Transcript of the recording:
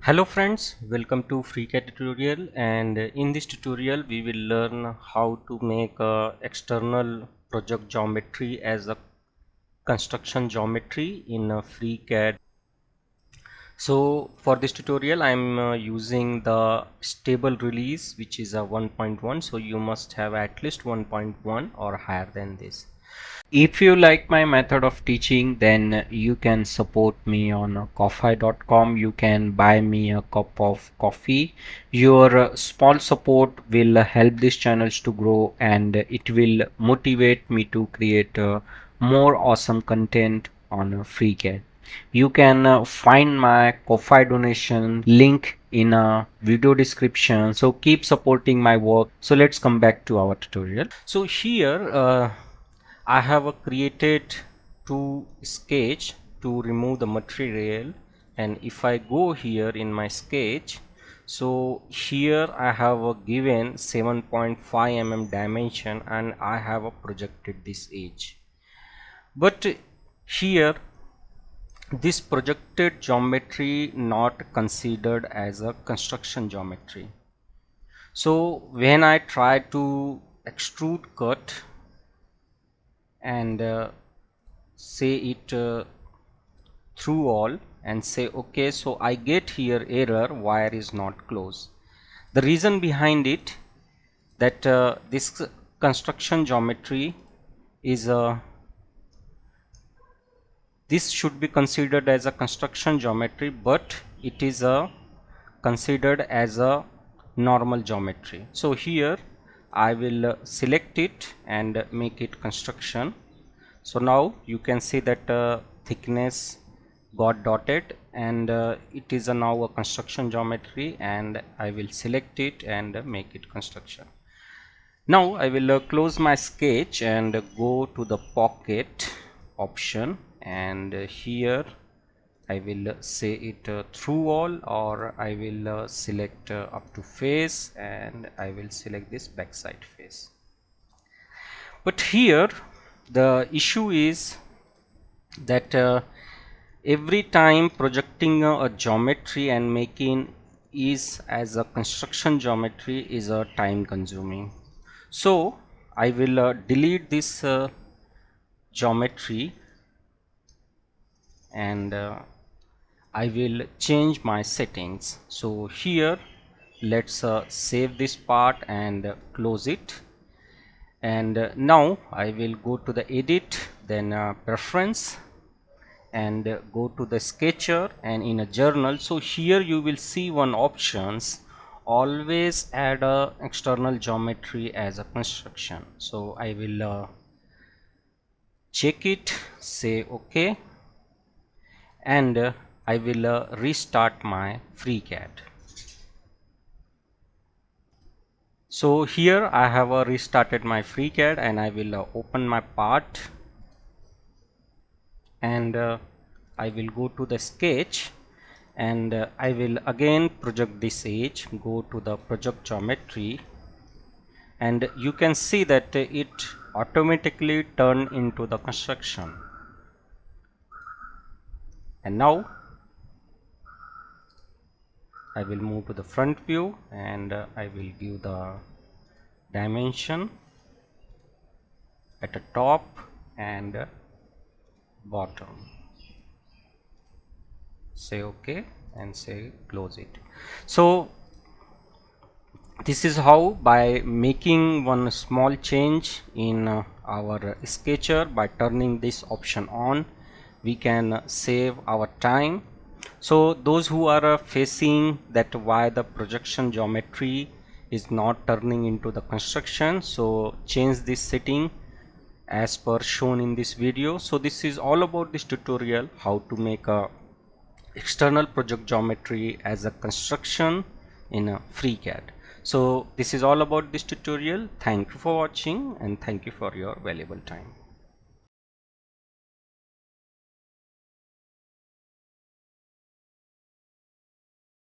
Hello friends, welcome to FreeCAD tutorial, and in this tutorial we will learn how to make a external project geometry as a construction geometry in a FreeCAD. So for this tutorial I am using the stable release, which is a 1.1, so you must have at least 1.1 or higher than this. If you like my method of teaching, then you can support me on ko-fi.com. You can buy me a cup of coffee. Your small support will help these channels to grow, and it will motivate me to create more awesome content on FreeCAD. You can find my ko-fi donation link in a video description. So keep supporting my work. So let's come back to our tutorial. So here I have created two sketch to remove the material, and if I go here in my sketch, so here I have given 7.5 mm dimension and I have projected this edge. But here this projected geometry not considered as a construction geometry. So when I try to extrude cut and say it through all and say okay, so I get here error, wire is not closed. The reason behind it that this construction geometry is this should be considered as a construction geometry, but it is considered as a normal geometry. So here I will select it and make it construction. So now you can see that thickness got dotted, and it is now a construction geometry, and I will select it and make it construction. Now I will close my sketch and go to the pocket option, and here I will say it through all, or I will select up to face, and I will select this backside face. But here the issue is that every time projecting a geometry and making is as a construction geometry is a time consuming. So I will delete this geometry, and I will change my settings. So here let's save this part and close it, and now I will go to the edit, then preference, and go to the sketcher and in a journal. So here you will see one options, always add a external geometry as a construction. So I will check it, say okay, and I will restart my FreeCAD. So here I have restarted my FreeCAD, and I will open my part, and I will go to the sketch, and I will again project this edge, go to the project geometry, and you can see that it automatically turned into the construction. And now I will move to the front view, and I will give the dimension at the top and bottom, say okay and say close it. So this is how, by making one small change in our sketcher, by turning this option on, we can save our time. So those who are facing that why the projection geometry is not turning into the construction, so change this setting as per shown in this video. So this is all about this tutorial, how to make a external project geometry as a construction in a FreeCAD. So this is all about this tutorial. Thank you for watching, and thank you for your valuable time.